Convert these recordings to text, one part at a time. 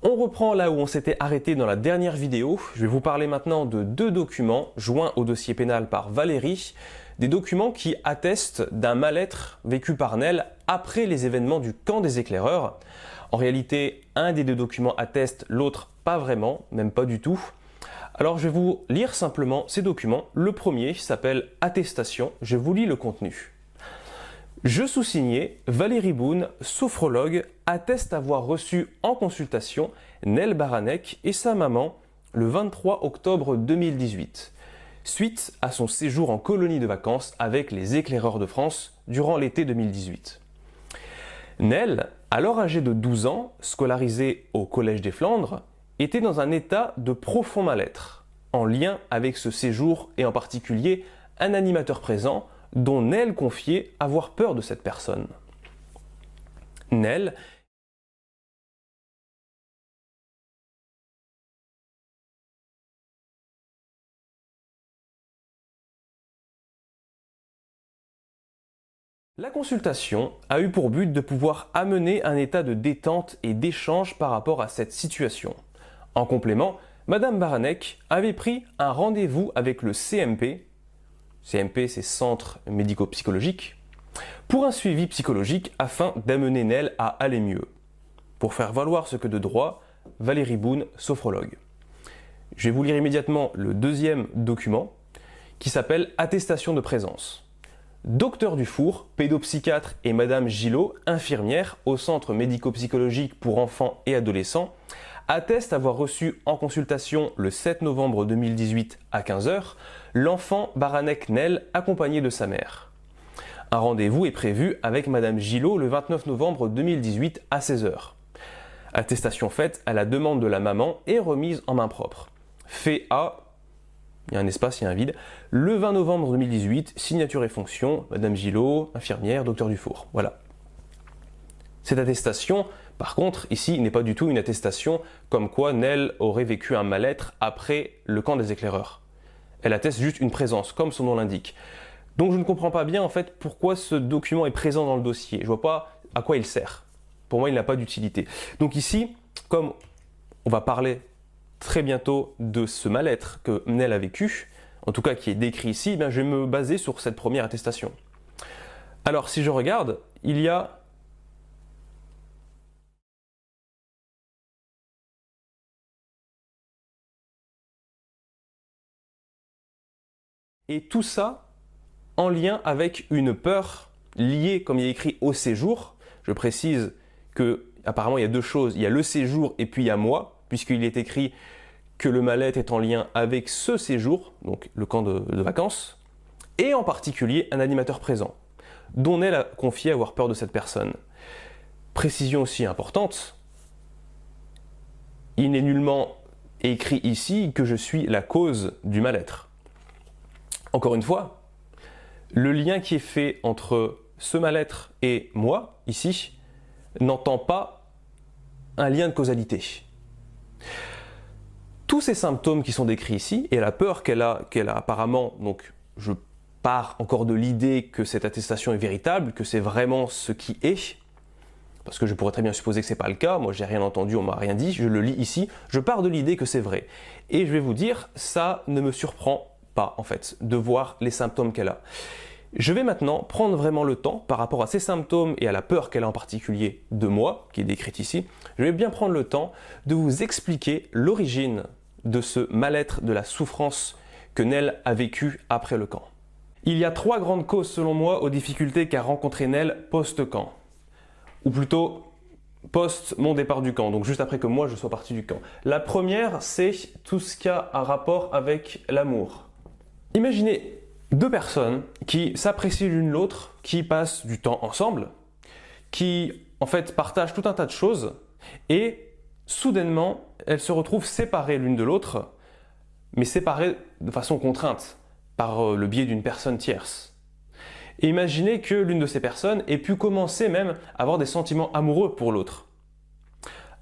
On reprend là où on s'était arrêté dans la dernière vidéo. Je vais vous parler maintenant de deux documents joints au dossier pénal par Valérie, des documents qui attestent d'un mal-être vécu par Nel après les événements du camp des éclaireurs. En réalité, un des deux documents atteste, l'autre pas vraiment, même pas du tout. Alors je vais vous lire simplement ces documents. Le premier s'appelle Attestation, je vous lis le contenu. Je sous-signé, Valérie Boone, sophrologue, atteste avoir reçu en consultation Nel Baranek et sa maman le 23 octobre 2018, suite à son séjour en colonie de vacances avec les éclaireurs de France durant l'été 2018. Nel, alors âgée de 12 ans, scolarisée au Collège des Flandres, était dans un état de profond mal-être, en lien avec ce séjour et en particulier un animateur présent dont Nel confiait avoir peur de cette personne. Nel La consultation a eu pour but de pouvoir amener un état de détente et d'échange par rapport à cette situation. En complément, Madame Baranek avait pris un rendez-vous avec le CMP, CMP c'est Centre médico-psychologique, pour un suivi psychologique afin d'amener Nel à aller mieux. Pour faire valoir ce que de droit, Valérie Boone, sophrologue. Je vais vous lire immédiatement le deuxième document qui s'appelle Attestation de présence. Docteur Dufour, pédopsychiatre et Madame Gillot, infirmière au Centre médico-psychologique pour enfants et adolescents, attestent avoir reçu en consultation le 7 novembre 2018 à 15 h l'enfant Baranek Nel accompagné de sa mère. Un rendez-vous est prévu avec Madame Gillot le 29 novembre 2018 à 16 h. Attestation faite à la demande de la maman et remise en main propre. Fait à, il y a un espace, il y a un vide, le 20 novembre 2018, signature et fonction, Madame Gillot, infirmière, docteur Dufour. Voilà. Cette attestation, par contre, ici, n'est pas du tout une attestation comme quoi Nel aurait vécu un mal-être après le camp des éclaireurs. Elle atteste juste une présence, comme son nom l'indique. Donc je ne comprends pas bien en fait pourquoi ce document est présent dans le dossier. Je ne vois pas à quoi il sert. Pour moi, il n'a pas d'utilité. Donc ici, comme on va parler très bientôt de ce mal-être que Nel a vécu, en tout cas qui est décrit ici, je vais me baser sur cette première attestation. Alors si je regarde, il y a et tout ça en lien avec une peur liée, comme il est écrit, au séjour. Je précise que apparemment il y a deux choses, il y a le séjour et puis il y a moi, puisqu'il est écrit que le mal-être est en lien avec ce séjour, donc le camp de vacances, et en particulier un animateur présent, dont Nel a confié avoir peur de cette personne. Précision aussi importante, il n'est nullement écrit ici que je suis la cause du mal-être. Encore une fois, le lien qui est fait entre ce mal-être et moi, ici, n'entend pas un lien de causalité. Tous ces symptômes qui sont décrits ici, et la peur qu'elle a apparemment, donc je pars encore de l'idée que cette attestation est véritable, que c'est vraiment ce qui est, parce que je pourrais très bien supposer que ce n'est pas le cas, moi j'ai rien entendu, on m'a rien dit, je le lis ici, je pars de l'idée que c'est vrai. Et je vais vous dire, ça ne me surprend pas en fait, de voir les symptômes qu'elle a. Je vais maintenant prendre vraiment le temps par rapport à ces symptômes et à la peur qu'elle a en particulier de moi, qui est décrite ici, je vais bien prendre le temps de vous expliquer l'origine de ce mal-être, de la souffrance que Nel a vécu après le camp. Il y a trois grandes causes selon moi aux difficultés qu'a rencontré Nel post-camp, ou plutôt post mon départ du camp, donc juste après que moi je sois parti du camp. La première, c'est tout ce qui a un rapport avec l'amour. Imaginez deux personnes qui s'apprécient l'une l'autre, qui passent du temps ensemble, qui en fait partagent tout un tas de choses et soudainement elles se retrouvent séparées l'une de l'autre, mais séparées de façon contrainte par le biais d'une personne tierce. Et imaginez que l'une de ces personnes ait pu commencer même à avoir des sentiments amoureux pour l'autre.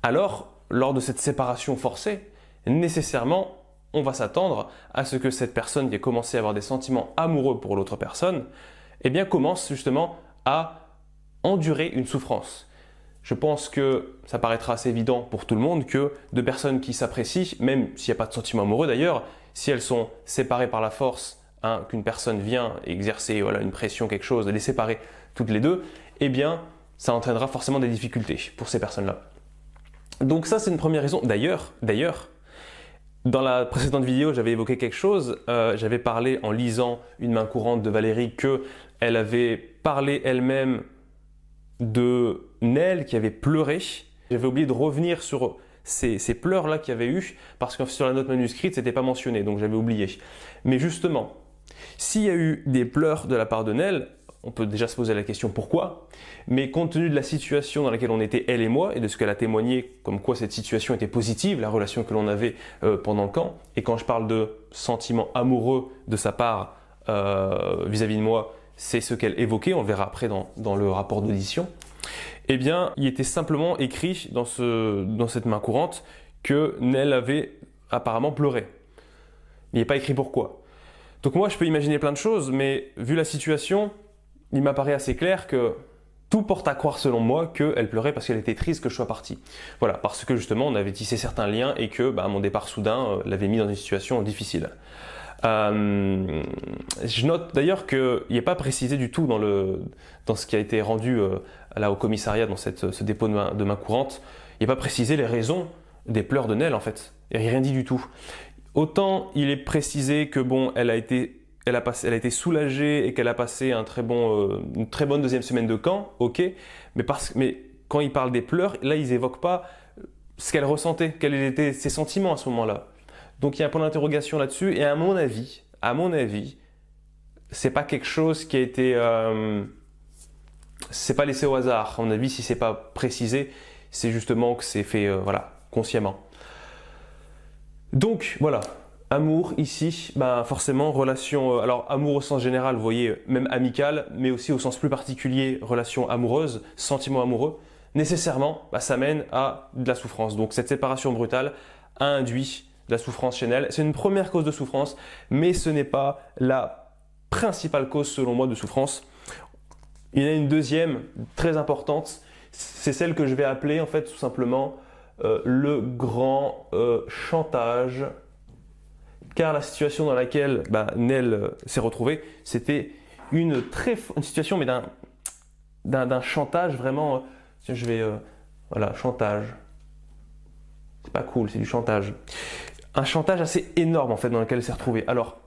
Alors, lors de cette séparation forcée, nécessairement on va s'attendre à ce que cette personne qui a commencé à avoir des sentiments amoureux pour l'autre personne, commence justement à endurer une souffrance. je pense que ça paraîtra assez évident pour tout le monde que deux personnes qui s'apprécient, même s'il n'y a pas de sentiment amoureux d'ailleurs, si elles sont séparées par la force, hein, qu'une personne vient exercer une pression, quelque chose, les séparer toutes les deux, eh bien, ça entraînera forcément des difficultés pour ces personnes-là. Donc ça, c'est une première raison. D'ailleurs, dans la précédente vidéo, j'avais évoqué quelque chose. J'avais parlé en lisant Une main courante de Valérie qu'elle avait parlé elle-même de Nel qui avait pleuré. J'avais oublié de revenir sur ces pleurs-là qu'il y avait eu parce que sur la note manuscrite, ce n'était pas mentionné, donc j'avais oublié. Mais justement, s'il y a eu des pleurs de la part de Nel, on peut déjà se poser la question pourquoi, mais compte tenu de la situation dans laquelle on était elle et moi et de ce qu'elle a témoigné comme quoi cette situation était positive, la relation que l'on avait pendant le camp, et quand je parle de sentiments amoureux de sa part vis-à-vis de moi, c'est ce qu'elle évoquait, on le verra après dans le rapport d'audition, eh bien il était simplement écrit dans cette main courante que Nel avait apparemment pleuré. Il n'est pas écrit pourquoi. Donc moi je peux imaginer plein de choses, mais vu la situation, il m'apparaît assez clair que tout porte à croire selon moi qu'elle pleurait parce qu'elle était triste que je sois parti. Voilà, parce que justement on avait tissé certains liens et que mon départ soudain l'avait mis dans une situation difficile. Je note d'ailleurs qu'il n'est pas précisé du tout dans ce qui a été rendu là au commissariat dans ce dépôt de main courante. Il n'est pas précisé les raisons des pleurs de Nel en fait. Il n'y a rien dit du tout. Autant il est précisé que bon, elle a été soulagée et qu'elle a passé une très bonne deuxième semaine de camp, ok, mais quand ils parlent des pleurs, là ils évoquent pas ce qu'elle ressentait, quels étaient ses sentiments à ce moment-là. Donc il y a un point d'interrogation là-dessus et à mon avis, c'est pas quelque chose qui a été, c'est pas laissé au hasard. À mon avis, si c'est pas précisé, c'est justement que c'est fait, consciemment. Donc voilà. Amour ici, forcément relation, alors amour au sens général, vous voyez, même amical, mais aussi au sens plus particulier, relation amoureuse, sentiment amoureux, nécessairement, ça mène à de la souffrance. Donc cette séparation brutale a induit de la souffrance chez Nel. C'est une première cause de souffrance, mais ce n'est pas la principale cause selon moi de souffrance. Il y en a une deuxième, très importante, c'est celle que je vais appeler en fait tout simplement le grand chantage. Car la situation dans laquelle Nel s'est retrouvée, c'était une situation, mais d'un chantage vraiment. Chantage. C'est pas cool, c'est du chantage. Un chantage assez énorme en fait dans lequel elle s'est retrouvée. Alors,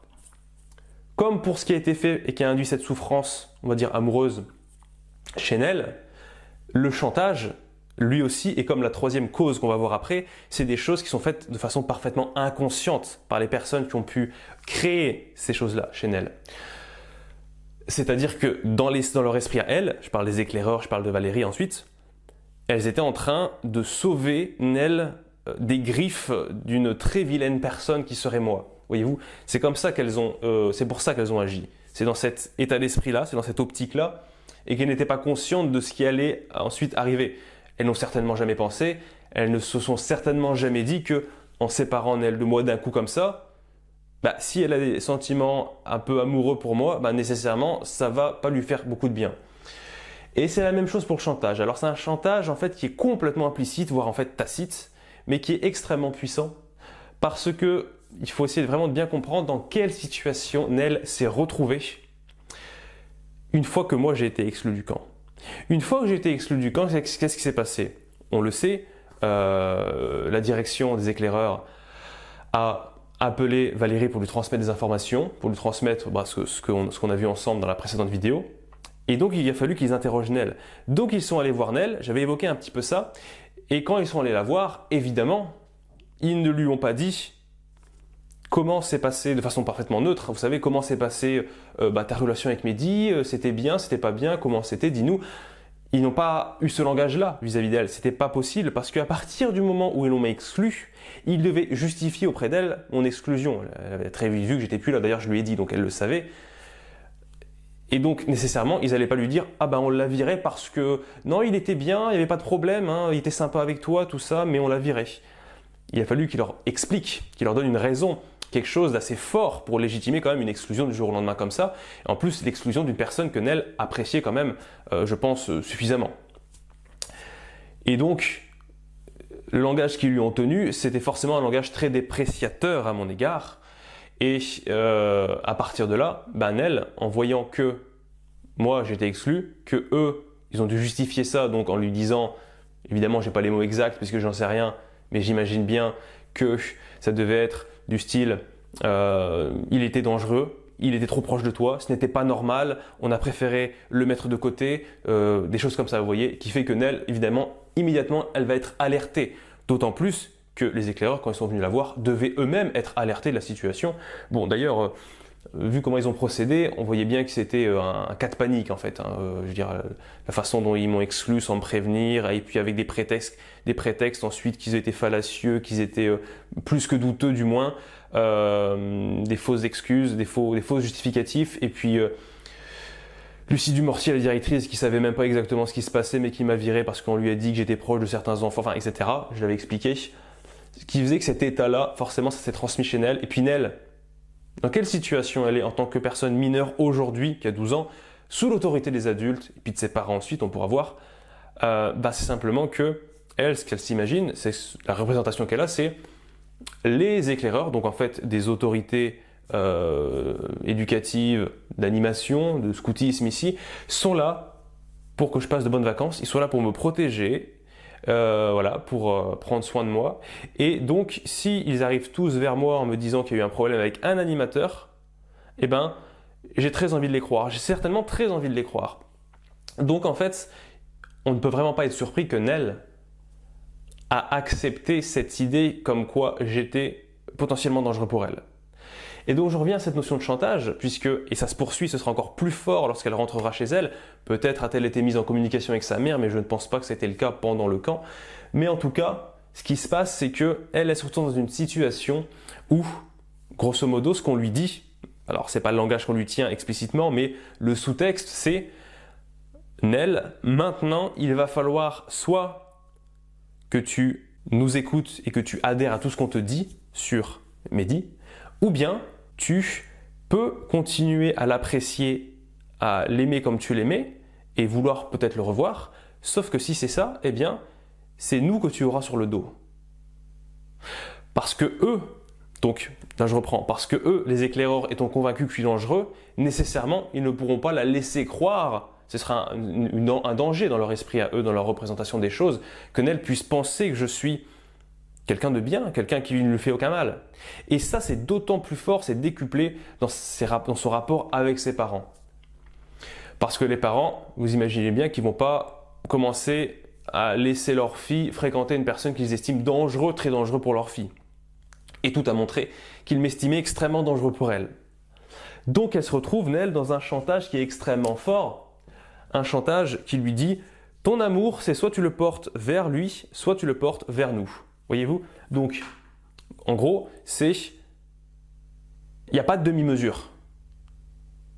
comme pour ce qui a été fait et qui a induit cette souffrance, on va dire amoureuse, chez Nel, le chantage, lui aussi, et comme la troisième cause qu'on va voir après, c'est des choses qui sont faites de façon parfaitement inconsciente par les personnes qui ont pu créer ces choses-là chez Nel. C'est-à-dire que dans leur esprit à elles, je parle des éclaireurs, je parle de Valérie ensuite, elles étaient en train de sauver Nel des griffes d'une très vilaine personne qui serait moi. Voyez-vous, c'est comme ça c'est pour ça qu'elles ont agi. C'est dans cet état d'esprit-là, c'est dans cette optique-là, et qu'elles n'étaient pas conscientes de ce qui allait ensuite arriver. Elles n'ont certainement jamais pensé, elles ne se sont certainement jamais dit que, en séparant Nel de moi d'un coup comme ça, si elle a des sentiments un peu amoureux pour moi, nécessairement, ça va pas lui faire beaucoup de bien. Et c'est la même chose pour le chantage. Alors c'est un chantage en fait qui est complètement implicite, voire en fait tacite, mais qui est extrêmement puissant, parce que il faut essayer vraiment de bien comprendre dans quelle situation Nel s'est retrouvée une fois que moi j'ai été exclu du camp. Une fois que j'ai été exclu du camp, qu'est-ce qui s'est passé? On le sait, la direction des éclaireurs a appelé Valérie pour lui transmettre des informations, pour lui transmettre ce qu'on a vu ensemble dans la précédente vidéo. Et donc il a fallu qu'ils interrogent Nel. Donc ils sont allés voir Nel, j'avais évoqué un petit peu ça, et quand ils sont allés la voir, évidemment, ils ne lui ont pas dit comment s'est passé, de façon parfaitement neutre, vous savez, comment s'est passé ta relation avec Mehdi, c'était bien, c'était pas bien, comment c'était, dis-nous. Ils n'ont pas eu ce langage-là vis-à-vis d'elle, c'était pas possible parce qu'à partir du moment où ils l'ont exclu, ils devaient justifier auprès d'elle mon exclusion. Elle avait très vite vu que j'étais plus là, d'ailleurs je lui ai dit, donc elle le savait. Et donc nécessairement, ils n'allaient pas lui dire « Ah on l'a viré parce que non, il était bien, il n'y avait pas de problème, il était sympa avec toi, tout ça, mais on l'a viré. » Il a fallu qu'il leur explique, qu'il leur donne une raison, quelque chose d'assez fort pour légitimer quand même une exclusion du jour au lendemain comme ça. Et en plus, l'exclusion d'une personne que Nel appréciait quand même, je pense, suffisamment. Et donc, le langage qu'ils lui ont tenu, c'était forcément un langage très dépréciateur à mon égard. Et à partir de là, Nel, en voyant que moi j'étais exclu, que eux, ils ont dû justifier ça donc en lui disant, évidemment j'ai pas les mots exacts parce que j'en sais rien, mais j'imagine bien que ça devait être du style il était dangereux, il était trop proche de toi, ce n'était pas normal, on a préféré le mettre de côté, des choses comme ça, vous voyez, qui fait que Nel, évidemment, immédiatement, elle va être alertée. D'autant plus que les éclaireurs, quand ils sont venus la voir, devaient eux-mêmes être alertés de la situation. Bon, d'ailleurs, vu comment ils ont procédé, on voyait bien que c'était un cas de panique en fait. Je veux dire, la façon dont ils m'ont exclu sans me prévenir, et puis avec des prétextes ensuite qu'ils étaient fallacieux, qu'ils étaient plus que douteux du moins, des fausses excuses, des fausses justificatifs, et puis Lucie Dumortier, la directrice, qui savait même pas exactement ce qui se passait, mais qui m'a viré parce qu'on lui a dit que j'étais proche de certains enfants, enfin, etc. Je l'avais expliqué. Ce qui faisait que cet état-là, forcément, ça s'est transmis chez Nel. Et puis Nel, dans quelle situation elle est en tant que personne mineure aujourd'hui, qui a 12 ans, sous l'autorité des adultes, et puis de ses parents ensuite, on pourra voir, c'est simplement que elle, ce qu'elle s'imagine, c'est la représentation qu'elle a, c'est les éclaireurs, donc en fait des autorités éducatives, d'animation, de scoutisme ici, sont là pour que je passe de bonnes vacances, ils sont là pour me protéger, pour prendre soin de moi. Et donc, s'ils arrivent tous vers moi en me disant qu'il y a eu un problème avec un animateur, j'ai très envie de les croire. J'ai certainement très envie de les croire. Donc, en fait, on ne peut vraiment pas être surpris que Nel a accepté cette idée comme quoi j'étais potentiellement dangereux pour elle. Et donc je reviens à cette notion de chantage, et ça se poursuit, ce sera encore plus fort lorsqu'elle rentrera chez elle. Peut-être a-t-elle été mise en communication avec sa mère, mais je ne pense pas que c'était le cas pendant le camp. Mais en tout cas, ce qui se passe, c'est qu'elle se retrouve dans une situation où, grosso modo, ce qu'on lui dit, alors c'est pas le langage qu'on lui tient explicitement, mais le sous-texte, c'est Nel, maintenant, il va falloir soit que tu nous écoutes et que tu adhères à tout ce qu'on te dit sur Mehdi, ou bien tu peux continuer à l'apprécier, à l'aimer comme tu l'aimais et vouloir peut-être le revoir, sauf que si c'est ça, c'est nous que tu auras sur le dos. Parce que eux, donc là je reprends, parce que eux, les éclaireurs étant convaincus que je suis dangereux, nécessairement ils ne pourront pas la laisser croire, ce sera un danger dans leur esprit à eux, dans leur représentation des choses, que Nel puisse penser que je suis quelqu'un de bien, quelqu'un qui ne lui fait aucun mal. Et ça, c'est d'autant plus fort, c'est décuplé dans son rapport avec ses parents. Parce que les parents, vous imaginez bien qu'ils ne vont pas commencer à laisser leur fille fréquenter une personne qu'ils estiment dangereux, très dangereux pour leur fille. Et tout a montré qu'ils m'estimaient extrêmement dangereux pour elle. Donc elle se retrouve, Nel, dans un chantage qui est extrêmement fort. Un chantage qui lui dit « Ton amour, c'est soit tu le portes vers lui, soit tu le portes vers nous. » Voyez-vous? Donc, en gros, il n'y a pas de demi-mesure.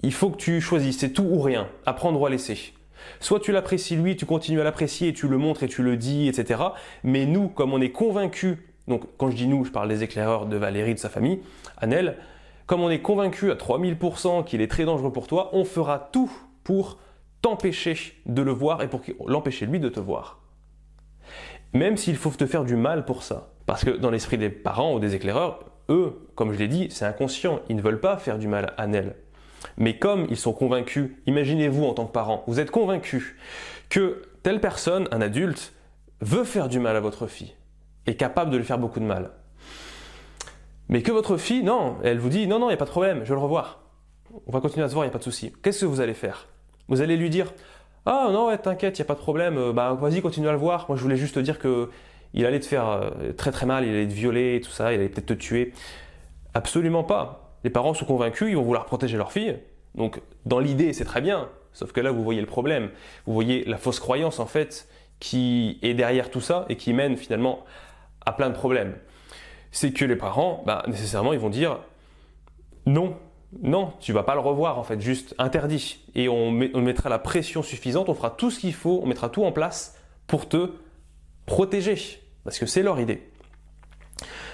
Il faut que tu choisisses, c'est tout ou rien, à prendre ou à laisser. Soit tu l'apprécies lui, tu continues à l'apprécier et tu le montres et tu le dis, etc. Mais nous, comme on est convaincus, donc quand je dis nous, je parle des éclaireurs de Valérie, de sa famille, Nel, comme on est convaincus à 3000% qu'il est très dangereux pour toi, on fera tout pour t'empêcher de le voir et pour l'empêcher lui de te voir. Même s'il faut te faire du mal pour ça. Parce que dans l'esprit des parents ou des éclaireurs, eux, comme je l'ai dit, c'est inconscient, ils ne veulent pas faire du mal à Nel. Mais comme ils sont convaincus, imaginez-vous en tant que parent, vous êtes convaincus que telle personne, un adulte, veut faire du mal à votre fille, est capable de lui faire beaucoup de mal. Mais que votre fille, non, elle vous dit, non, il n'y a pas de problème, je vais le revoir. On va continuer à se voir, il n'y a pas de souci. Qu'est-ce que vous allez faire? Vous allez lui dire, ah non, ouais, t'inquiète, il n'y a pas de problème, vas-y, continue à le voir. Moi, je voulais juste te dire qu'il allait te faire très très mal, il allait te violer, tout ça, il allait peut-être te tuer. Absolument pas. Les parents sont convaincus, ils vont vouloir protéger leur fille. Donc, dans l'idée, c'est très bien. Sauf que là, vous voyez le problème. Vous voyez la fausse croyance, en fait, qui est derrière tout ça et qui mène finalement à plein de problèmes. C'est que les parents, nécessairement, ils vont dire non. Non, tu vas pas le revoir en fait, juste interdit. Et on mettra la pression suffisante, on fera tout ce qu'il faut, on mettra tout en place pour te protéger. Parce que c'est leur idée.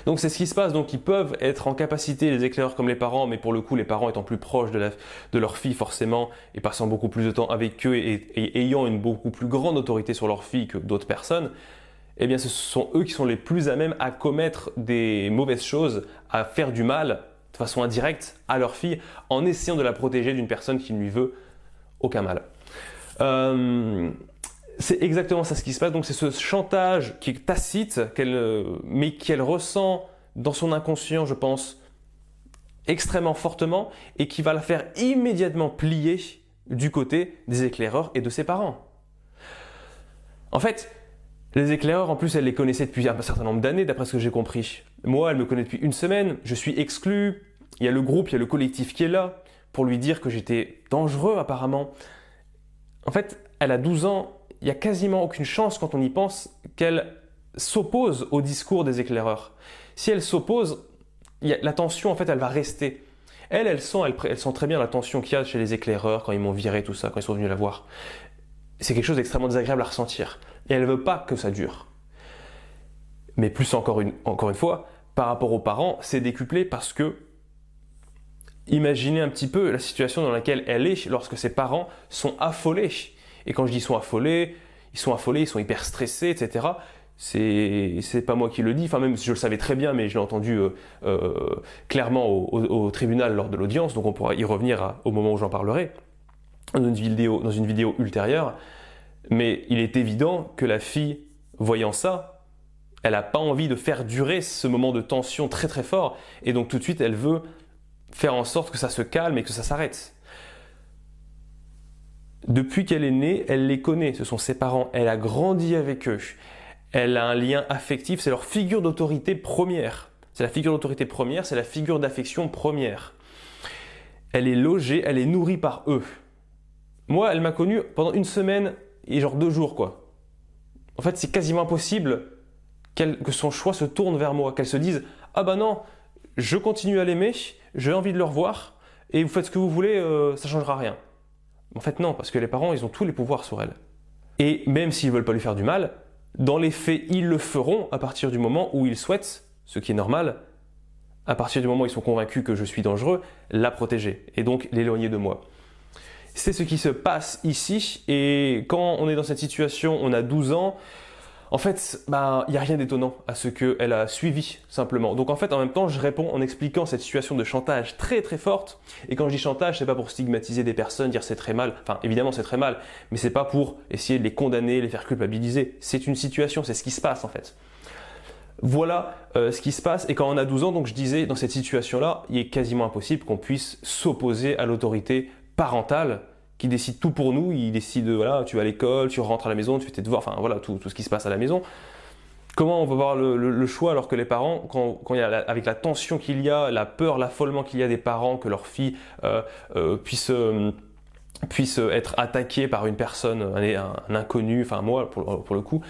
Donc c'est ce qui se passe, donc ils peuvent être en capacité, les éclaireurs comme les parents, mais pour le coup les parents étant plus proches de leur fille forcément, et passant beaucoup plus de temps avec eux et ayant une beaucoup plus grande autorité sur leur fille que d'autres personnes, eh bien ce sont eux qui sont les plus à même à commettre des mauvaises choses, à faire du mal de façon indirecte à leur fille en essayant de la protéger d'une personne qui ne lui veut aucun mal. C'est exactement ça ce qui se passe, donc c'est ce chantage qui est tacite, mais qu'elle ressent dans son inconscient, je pense, extrêmement fortement, et qui va la faire immédiatement plier du côté des éclaireurs et de ses parents. En fait, les éclaireurs, en plus, elle les connaissait depuis un certain nombre d'années, d'après ce que j'ai compris. Moi, elle me connaît depuis une semaine, je suis exclu, il y a le groupe, il y a le collectif qui est là, pour lui dire que j'étais dangereux apparemment. En fait, elle a 12 ans, il n'y a quasiment aucune chance quand on y pense qu'elle s'oppose au discours des éclaireurs. Si elle s'oppose, la tension en fait elle va rester. Elle sent très bien la tension qu'il y a chez les éclaireurs quand ils m'ont viré tout ça, quand ils sont venus la voir. C'est quelque chose d'extrêmement désagréable à ressentir. Et elle ne veut pas que ça dure. Mais plus encore une fois, par rapport aux parents, c'est décuplé parce que imaginez un petit peu la situation dans laquelle elle est lorsque ses parents sont affolés. Et quand je dis ils sont affolés, ils sont hyper stressés, etc. C'est pas moi qui le dis, enfin même si je le savais très bien, mais je l'ai entendu clairement au tribunal lors de l'audience, donc on pourra y revenir au moment où j'en parlerai, dans une vidéo ultérieure. Mais il est évident que la fille, voyant ça, elle n'a pas envie de faire durer ce moment de tension très très fort, et donc tout de suite elle veut faire en sorte que ça se calme et que ça s'arrête. Depuis qu'elle est née, elle les connaît, ce sont ses parents, elle a grandi avec eux, elle a un lien affectif, c'est leur figure d'autorité première. C'est la figure d'autorité première, c'est la figure d'affection première. Elle est logée, elle est nourrie par eux. Moi, elle m'a connu pendant une semaine et genre 2 jours quoi. En fait, c'est quasiment impossible que son choix se tourne vers moi, qu'elle se dise « Ah bah non, je continue à l'aimer, j'ai envie de le revoir, et vous faites ce que vous voulez, ça ne changera rien. » En fait non, parce que les parents, ils ont tous les pouvoirs sur elle. Et même s'ils ne veulent pas lui faire du mal, dans les faits, ils le feront à partir du moment où ils souhaitent, ce qui est normal, à partir du moment où ils sont convaincus que je suis dangereux, la protéger, et donc l'éloigner de moi. C'est ce qui se passe ici, et quand on est dans cette situation, on a 12 ans, en fait, il n'y a rien d'étonnant à ce qu'elle a suivi, simplement. Donc en fait, en même temps, je réponds en expliquant cette situation de chantage très très forte. Et quand je dis chantage, c'est pas pour stigmatiser des personnes, dire c'est très mal. Enfin, évidemment, c'est très mal, mais c'est pas pour essayer de les condamner, les faire culpabiliser. C'est une situation, c'est ce qui se passe en fait. Voilà ce qui se passe. Et quand on a 12 ans, donc je disais, dans cette situation-là, il est quasiment impossible qu'on puisse s'opposer à l'autorité parentale qui décide tout pour nous. Il décide, voilà, tu vas à l'école, tu rentres à la maison, tu fais tes devoirs, enfin voilà, tout ce qui se passe à la maison. Comment on va avoir le choix alors que les parents, quand il y a avec la tension qu'il y a, la peur, l'affolement qu'il y a des parents, que leur fille puisse être attaquée par une personne, un inconnu, enfin moi pour le coup,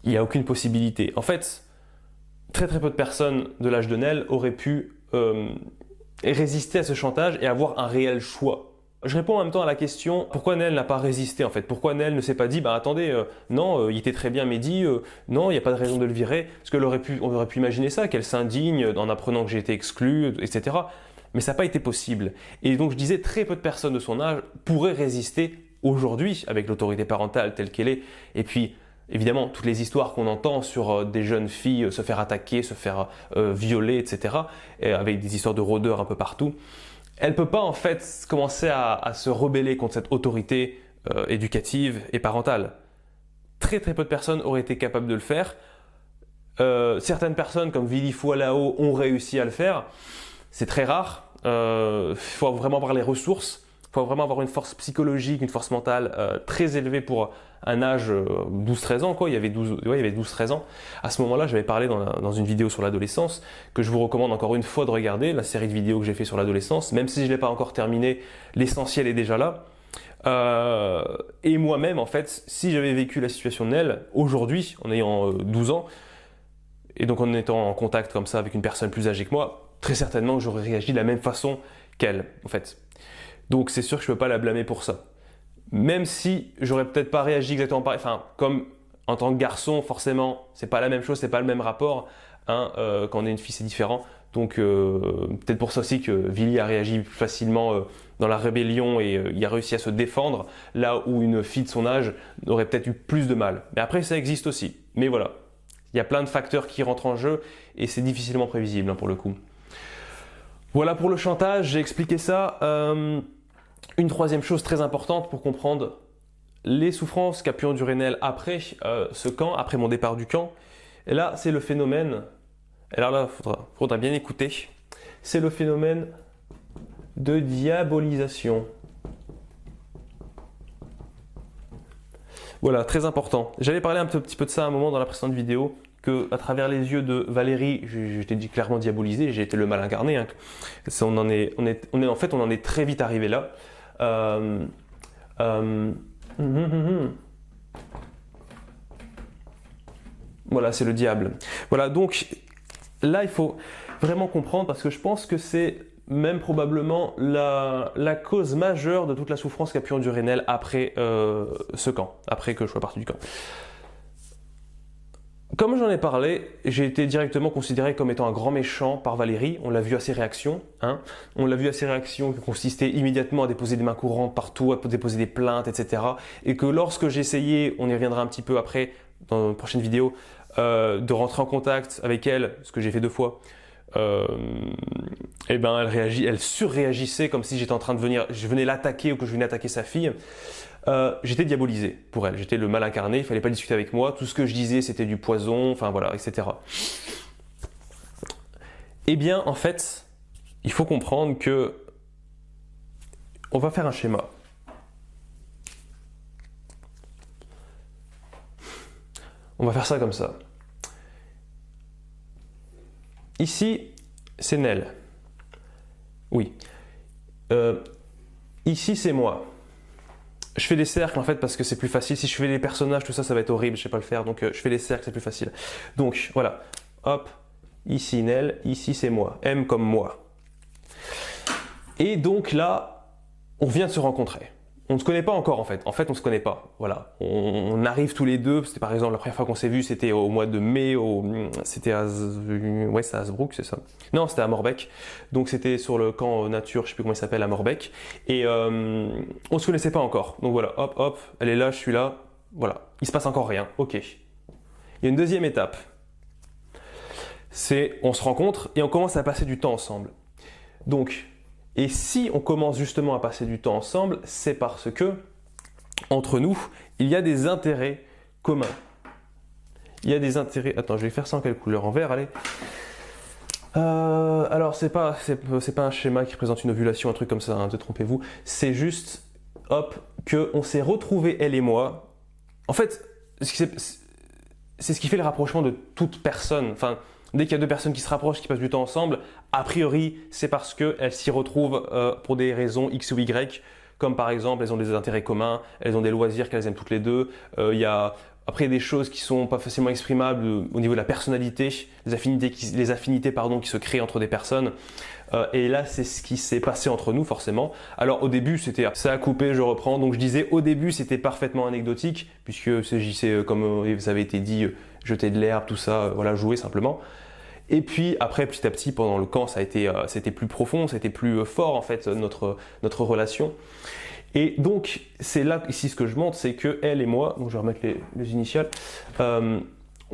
il n'y a aucune possibilité. En fait, très très peu de personnes de l'âge de Nell auraient pu résister à ce chantage et avoir un réel choix. Je réponds en même temps à la question pourquoi Nell n'a pas résisté en fait. Pourquoi Nell ne s'est pas dit bah attendez, non, il était très bien Mehdi, non, il n'y a pas de raison de le virer. Parce qu'on aurait pu imaginer ça, qu'elle s'indigne en apprenant que j'ai été exclu, etc. Mais ça n'a pas été possible. Et donc je disais très peu de personnes de son âge pourraient résister aujourd'hui avec l'autorité parentale telle qu'elle est. Et puis évidemment, toutes les histoires qu'on entend sur des jeunes filles se faire attaquer, se faire violer, etc. Et avec des histoires de rôdeurs un peu partout. Elle ne peut pas en fait commencer à se rebeller contre cette autorité éducative et parentale. Très très peu de personnes auraient été capables de le faire. Certaines personnes comme Vili Foualao ont réussi à le faire. C'est très rare. Il faut vraiment avoir les ressources. Il faut vraiment avoir une force psychologique, une force mentale très élevée pour un âge 12-13 ans. Quoi. Il y avait 12-13 ans. À ce moment-là, j'avais parlé dans une vidéo sur l'adolescence, que je vous recommande encore une fois de regarder, la série de vidéos que j'ai fait sur l'adolescence. Même si je ne l'ai pas encore terminé, l'essentiel est déjà là. Et moi-même, en fait, si j'avais vécu la situation de Nell, aujourd'hui, en ayant 12 ans, et donc en étant en contact comme ça avec une personne plus âgée que moi, très certainement que j'aurais réagi de la même façon qu'elle, en fait. Donc c'est sûr que je ne peux pas la blâmer pour ça. Même si j'aurais peut-être pas réagi exactement pareil, enfin comme en tant que garçon, forcément, c'est pas la même chose, c'est pas le même rapport hein, quand on est une fille c'est différent. Donc peut-être pour ça aussi que Vili a réagi plus facilement dans la rébellion et il a réussi à se défendre, là où une fille de son âge aurait peut-être eu plus de mal. Mais après ça existe aussi. Mais voilà, il y a plein de facteurs qui rentrent en jeu et c'est difficilement prévisible hein, pour le coup. Voilà pour le chantage, j'ai expliqué ça. Une troisième chose très importante pour comprendre les souffrances qu'a pu endurer Nel après ce camp, après mon départ du camp. Et là, c'est le phénomène, et alors là, faudra bien écouter, c'est le phénomène de diabolisation. Voilà, très important. J'avais parlé un petit peu de ça à un moment dans la précédente vidéo, que à travers les yeux de Valérie, j'étais dit clairement diabolisé, j'ai été le mal incarné. Hein. En fait, on en est très vite arrivé là. Voilà, c'est le diable. Voilà, donc là, il faut vraiment comprendre parce que je pense que c'est même probablement la cause majeure de toute la souffrance qu'a pu endurer Nel après ce camp, après que je sois parti du camp. Comme j'en ai parlé, j'ai été directement considéré comme étant un grand méchant par Valérie. On l'a vu à ses réactions. Hein. On l'a vu à ses réactions qui consistaient immédiatement à déposer des mains courantes partout, à déposer des plaintes, etc. Et que lorsque j'essayais, on y reviendra un petit peu après dans une prochaine vidéo, de rentrer en contact avec elle, ce que j'ai fait 2 fois, et ben elle surréagissait comme si j'étais en train de je venais l'attaquer ou que je venais attaquer sa fille. J'étais diabolisé pour elle, j'étais le mal incarné, il fallait pas discuter avec moi, tout ce que je disais c'était du poison, enfin voilà, etc. Eh bien en fait, il faut comprendre que on va faire un schéma. On va faire ça comme ça. Ici, c'est Nel. Oui. Ici, c'est moi. Je fais des cercles en fait parce que c'est plus facile. Si je fais des personnages, tout ça, ça va être horrible, je sais pas le faire. Donc je fais des cercles, c'est plus facile. Donc voilà. Hop. Ici Nel, ici c'est moi. M comme moi. Et donc là, on vient de se rencontrer. On ne se connaît pas encore en fait. En fait, on ne se connaît pas. Voilà. On arrive tous les deux. C'était par exemple la première fois qu'on s'est vu, c'était au mois de mai. C'était à Hazebrouck, c'est ça. Non, c'était à Morbecque. Donc c'était sur le camp nature, je sais plus comment il s'appelle, à Morbecque. Et on se connaissait pas encore. Donc voilà, hop, hop, elle est là, je suis là. Voilà. Il se passe encore rien. Ok. Il y a une deuxième étape. C'est on se rencontre et on commence à passer du temps ensemble. Donc et si on commence justement à passer du temps ensemble, c'est parce que, entre nous, il y a des intérêts communs. Il y a des intérêts... Attends, je vais faire ça en quelle couleur? En vert, allez. Alors, c'est pas un schéma qui présente une ovulation, un truc comme ça, hein, ne trompez-vous. C'est juste, hop, qu'on s'est retrouvés, elle et moi. En fait, c'est ce qui fait le rapprochement de toute personne. Enfin, dès qu'il y a 2 personnes qui se rapprochent, qui passent du temps ensemble, a priori, c'est parce qu'elles s'y retrouvent pour des raisons X ou Y, comme par exemple, elles ont des intérêts communs, elles ont des loisirs qu'elles aiment toutes les deux. Il y a après des choses qui sont pas facilement exprimables au niveau de la personnalité, les affinités qui se créent entre des personnes. Et là, c'est ce qui s'est passé entre nous, forcément. Alors, au début, ça a coupé, je reprends. Donc, je disais, au début, c'était parfaitement anecdotique, puisque c'est comme ça avait été dit, jeter de l'herbe, tout ça, voilà, jouer simplement. Et puis, après, petit à petit, pendant le camp, c'était plus profond, c'était plus fort, en fait, notre relation. Et donc, c'est là, ici, ce que je montre, c'est que elle et moi, donc je vais remettre les initiales,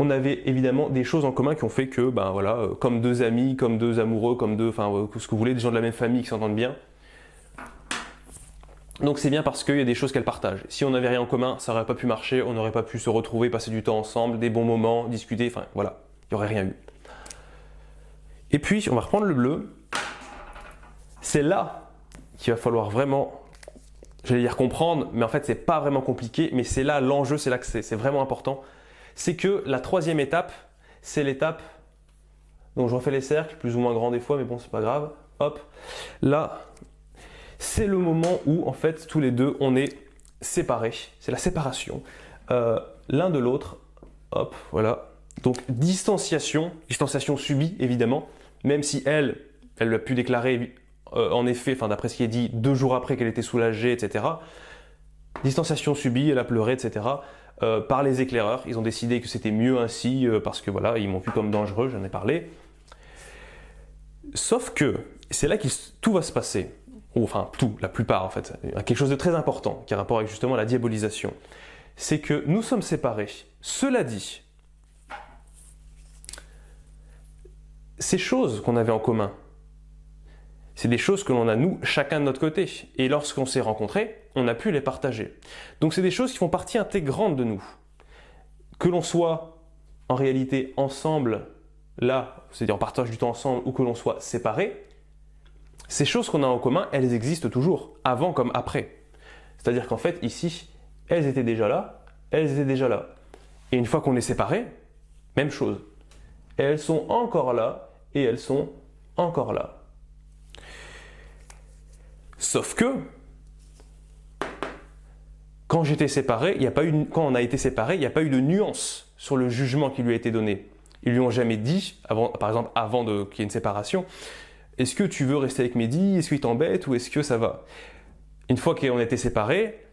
on avait évidemment des choses en commun qui ont fait que, ben voilà, comme 2 amis, comme 2 amoureux, comme 2, enfin, ce que vous voulez, des gens de la même famille qui s'entendent bien. Donc c'est bien parce qu'il y a des choses qu'elles partagent. Si on n'avait rien en commun, ça n'aurait pas pu marcher, on n'aurait pas pu se retrouver, passer du temps ensemble, des bons moments, discuter, enfin voilà, il n'y aurait rien eu. Et puis, on va reprendre le bleu. C'est là qu'il va falloir vraiment, j'allais dire comprendre, mais en fait, c'est pas vraiment compliqué, mais c'est là l'enjeu, c'est là que c'est vraiment important. C'est que la 3e étape, c'est l'étape, donc je refais les cercles, plus ou moins grands des fois, mais bon, c'est pas grave. Hop, là, c'est le moment où, en fait, tous les deux, on est séparés. C'est la séparation l'un de l'autre. Hop, voilà. Donc, distanciation subie, évidemment, même si elle a pu déclarer, en effet, enfin, d'après ce qui est dit, 2 jours après qu'elle était soulagée, etc. Distanciation subie, elle a pleuré, etc. par les éclaireurs. Ils ont décidé que c'était mieux ainsi parce que voilà, ils m'ont vu comme dangereux, j'en ai parlé. Sauf que c'est là que tout va se passer. Ou enfin tout, la plupart en fait. Quelque chose de très important qui a rapport avec justement la diabolisation. C'est que nous sommes séparés. Cela dit, ces choses qu'on avait en commun, c'est des choses que l'on a nous, chacun de notre côté. Et lorsqu'on s'est rencontrés, on a pu les partager. Donc c'est des choses qui font partie intégrante de nous. Que l'on soit en réalité ensemble, là, c'est-à-dire on partage du temps ensemble, ou que l'on soit séparés, ces choses qu'on a en commun, elles existent toujours, avant comme après. C'est-à-dire qu'en fait, ici, elles étaient déjà là, elles étaient déjà là. Et une fois qu'on est séparés, même chose. Elles sont encore là, et elles sont encore là. Sauf que, quand j'étais séparé, quand on a été séparés, il n'y a pas eu de nuance sur le jugement qui lui a été donné. Ils lui ont jamais dit, par exemple avant qu'il y ait une séparation, est-ce que tu veux rester avec Mehdi? Est-ce qu'il t'embête ou est-ce que ça va? Une fois qu'on a été séparés,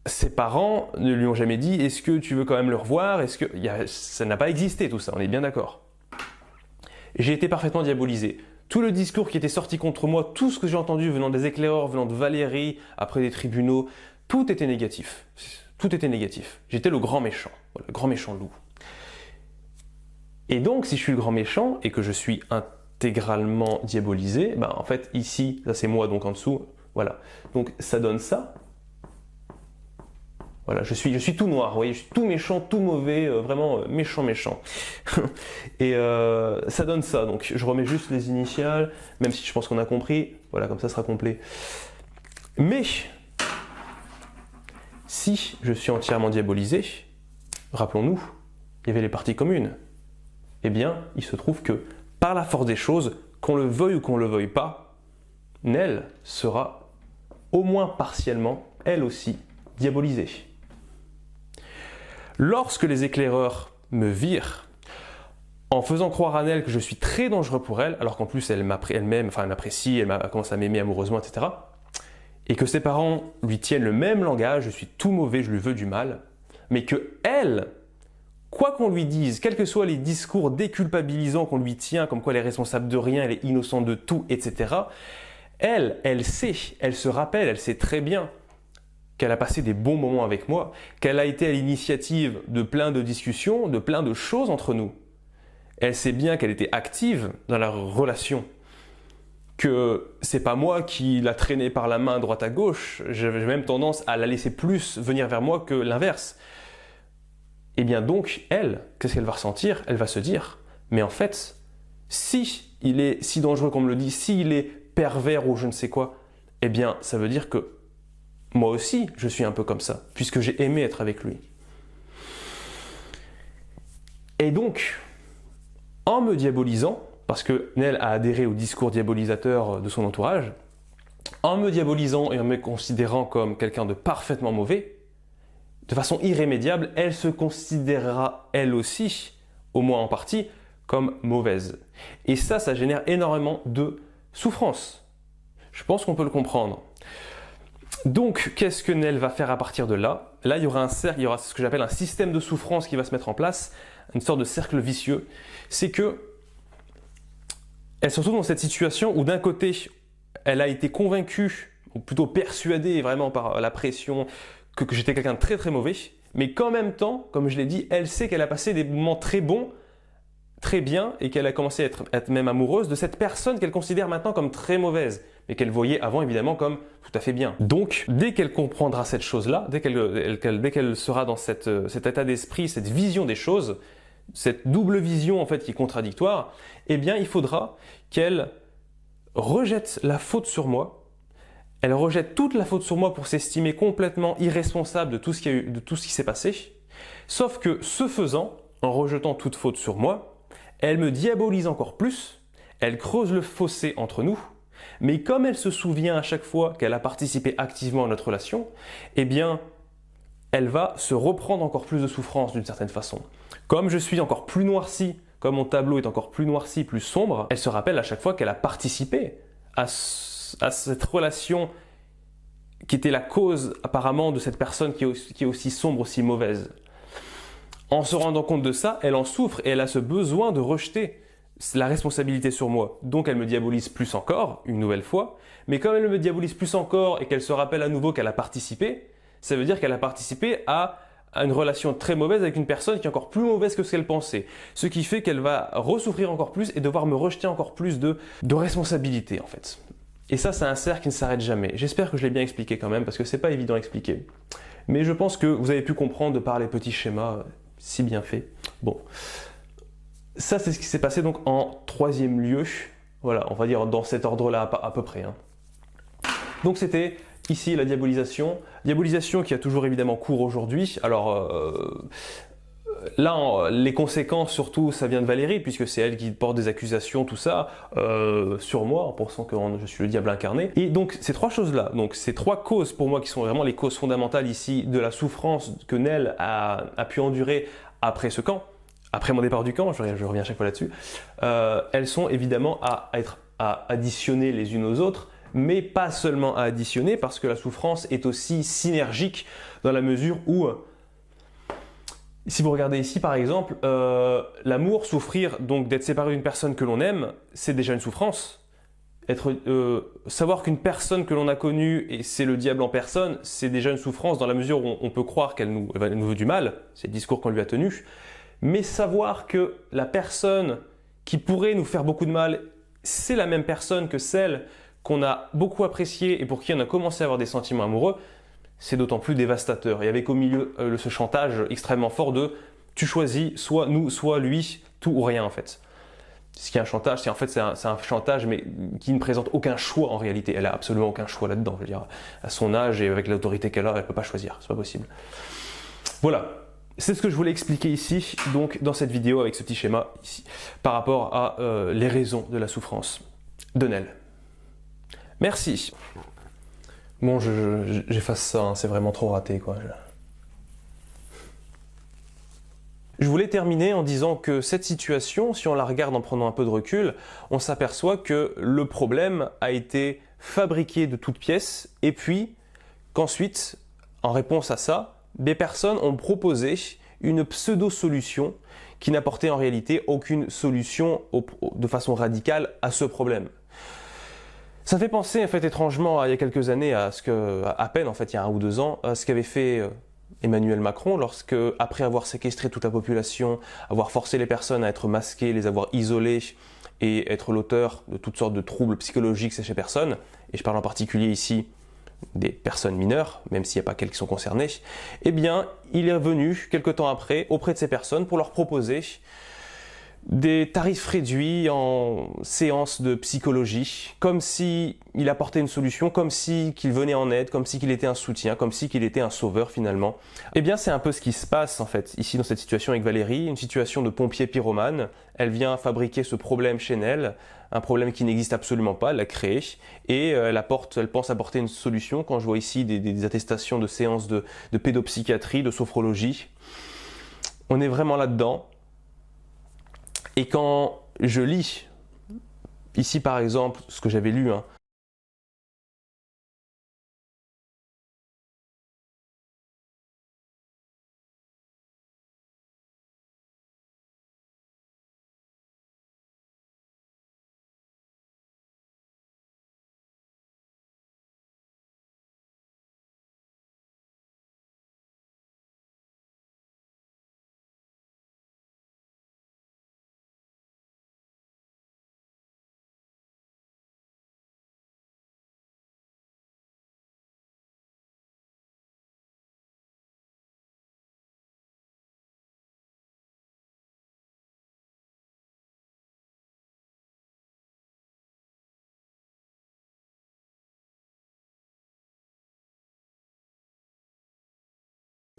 ses parents ne lui ont jamais dit, est-ce que tu veux quand même le revoir? Ça n'a pas existé tout ça, on est bien d'accord. J'ai été parfaitement diabolisé. Tout le discours qui était sorti contre moi, tout ce que j'ai entendu venant des éclaireurs, venant de Valérie, après des tribunaux, tout était négatif. Tout était négatif. J'étais le grand méchant, le grand méchant loup. Et donc, si je suis le grand méchant et que je suis intégralement diabolisé, en fait, ici, ça c'est moi, donc en dessous, voilà. Donc, ça donne ça. Voilà, je suis tout noir, vous voyez, je suis tout méchant, tout mauvais, vraiment méchant. Et ça donne ça, donc je remets juste les initiales, même si je pense qu'on a compris, voilà, comme ça sera complet. Mais, si je suis entièrement diabolisé, rappelons-nous, il y avait les parties communes. Eh bien, il se trouve que, par la force des choses, qu'on le veuille ou qu'on ne le veuille pas, Nell sera, au moins partiellement, elle aussi, diabolisée. Lorsque les éclaireurs me virent, en faisant croire à Nell que je suis très dangereux pour elle, alors qu'en plus elle m'apprécie, elle commence à m'aimer amoureusement, etc., et que ses parents lui tiennent le même langage, je suis tout mauvais, je lui veux du mal, mais que elle, quoi qu'on lui dise, quels que soient les discours déculpabilisants qu'on lui tient, comme quoi elle est responsable de rien, elle est innocente de tout, etc., elle sait, elle se rappelle, elle sait très bien qu'elle a passé des bons moments avec moi, qu'elle a été à l'initiative de plein de discussions, de plein de choses entre nous. Elle sait bien qu'elle était active dans la relation, que c'est pas moi qui la traînais par la main droite à gauche, j'avais même tendance à la laisser plus venir vers moi que l'inverse. Et bien donc, elle, qu'est-ce qu'elle va ressentir? Elle va se dire, mais en fait, si il est si dangereux qu'on me le dit, s'il est pervers ou je ne sais quoi, eh bien ça veut dire que moi aussi, je suis un peu comme ça, puisque j'ai aimé être avec lui. Et donc, en me diabolisant, parce que Nell a adhéré au discours diabolisateur de son entourage, en me diabolisant et en me considérant comme quelqu'un de parfaitement mauvais, de façon irrémédiable, elle se considérera elle aussi, au moins en partie, comme mauvaise. Et ça génère énormément de souffrance. Je pense qu'on peut le comprendre. Donc, qu'est-ce que Nell va faire à partir de là? Là, il y aura un cercle, il y aura ce que j'appelle un système de souffrance qui va se mettre en place, une sorte de cercle vicieux. C'est que elle se retrouve dans cette situation où d'un côté, elle a été convaincue, ou plutôt persuadée vraiment par la pression, que j'étais quelqu'un de très très mauvais, mais qu'en même temps, comme je l'ai dit, elle sait qu'elle a passé des moments très bons, très bien, et qu'elle a commencé à être même amoureuse de cette personne qu'elle considère maintenant comme très mauvaise, mais qu'elle voyait avant évidemment comme tout à fait bien. Donc, dès qu'elle comprendra cette chose-là, dès qu'elle sera dans cet état d'esprit, cette vision des choses, cette double vision en fait qui est contradictoire, eh bien il faudra qu'elle rejette la faute sur moi. Elle rejette toute la faute sur moi pour s'estimer complètement irresponsable de tout ce qui s'est passé. Sauf que ce faisant, en rejetant toute faute sur moi, elle me diabolise encore plus, elle creuse le fossé entre nous, mais comme elle se souvient à chaque fois qu'elle a participé activement à notre relation, eh bien, elle va se reprendre encore plus de souffrance d'une certaine façon. Comme je suis encore plus noirci, comme mon tableau est encore plus noirci, plus sombre, elle se rappelle à chaque fois qu'elle a participé à cette relation qui était la cause apparemment de cette personne qui est aussi sombre, aussi mauvaise. En se rendant compte de ça, elle en souffre et elle a ce besoin de rejeter la responsabilité sur moi. Donc elle me diabolise plus encore, une nouvelle fois. Mais comme elle me diabolise plus encore et qu'elle se rappelle à nouveau qu'elle a participé, ça veut dire qu'elle a participé à une relation très mauvaise avec une personne qui est encore plus mauvaise que ce qu'elle pensait. Ce qui fait qu'elle va ressouffrir encore plus et devoir me rejeter encore plus de responsabilité en fait. Et ça, c'est un cercle qui ne s'arrête jamais. J'espère que je l'ai bien expliqué quand même parce que c'est pas évident à expliquer. Mais je pense que vous avez pu comprendre de par les petits schémas si bien faits. Bon. Ça, c'est ce qui s'est passé donc en troisième lieu. Voilà, on va dire dans cet ordre-là à peu près. Hein. Donc c'était ici la diabolisation. Diabolisation qui a toujours évidemment cours aujourd'hui. Alors là, les conséquences surtout, ça vient de Valérie, puisque c'est elle qui porte des accusations, tout ça, sur moi, en pensant que je suis le diable incarné. Et donc ces trois choses-là, donc ces trois causes pour moi qui sont vraiment les causes fondamentales ici de la souffrance que Nel a pu endurer après ce camp, après mon départ du camp, je reviens à chaque fois là-dessus, elles sont évidemment à additionner les unes aux autres, mais pas seulement à additionner, parce que la souffrance est aussi synergique dans la mesure où, si vous regardez ici par exemple, l'amour, souffrir, donc d'être séparé d'une personne que l'on aime, c'est déjà une souffrance. Savoir qu'une personne que l'on a connue, et c'est le diable en personne, c'est déjà une souffrance dans la mesure où on peut croire qu'elle nous veut du mal, c'est le discours qu'on lui a tenu. Mais savoir que la personne qui pourrait nous faire beaucoup de mal, c'est la même personne que celle qu'on a beaucoup appréciée et pour qui on a commencé à avoir des sentiments amoureux, c'est d'autant plus dévastateur. Et avec au milieu ce chantage extrêmement fort de « tu choisis soit nous, soit lui, tout ou rien » en fait. Ce qui est un chantage, c'est un chantage mais qui ne présente aucun choix en réalité. Elle a absolument aucun choix là-dedans. Je veux dire, à son âge et avec l'autorité qu'elle a, elle ne peut pas choisir, c'est pas possible. Voilà. C'est ce que je voulais expliquer ici, donc dans cette vidéo avec ce petit schéma ici, par rapport à les raisons de la souffrance de Nel. Merci. Bon, j'efface ça, hein, c'est vraiment trop raté, quoi. Je voulais terminer en disant que cette situation, si on la regarde en prenant un peu de recul, on s'aperçoit que le problème a été fabriqué de toutes pièces et puis qu'ensuite, en réponse à ça, des personnes ont proposé une pseudo-solution qui n'apportait en réalité aucune solution de façon radicale à ce problème. Ça fait penser en fait étrangement il y a quelques années à peine en fait il y a 1 ou 2 ans, à ce qu'avait fait Emmanuel Macron lorsque, après avoir séquestré toute la population, avoir forcé les personnes à être masquées, les avoir isolées et être l'auteur de toutes sortes de troubles psychologiques chez ces personnes, et je parle en particulier ici des personnes mineures, même s'il n'y a pas qu'elles qui sont concernées, eh bien, il est venu, quelque temps après, auprès de ces personnes pour leur proposer des tarifs réduits en séances de psychologie, comme s'il apportait une solution, comme qu'il venait en aide, comme qu'il était un soutien, comme qu'il était un sauveur finalement. Eh bien, c'est un peu ce qui se passe en fait, ici dans cette situation avec Valérie, une situation de pompier pyromane. Elle vient fabriquer ce problème chez elle, un problème qui n'existe absolument pas, elle l'a créé, et elle pense apporter une solution. Quand je vois ici des attestations de séances de pédopsychiatrie, de sophrologie, on est vraiment là-dedans. Et quand je lis, ici par exemple, ce que j'avais lu, hein,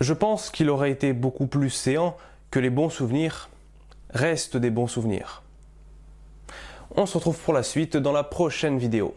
je pense qu'il aurait été beaucoup plus séant que les bons souvenirs restent des bons souvenirs. On se retrouve pour la suite dans la prochaine vidéo.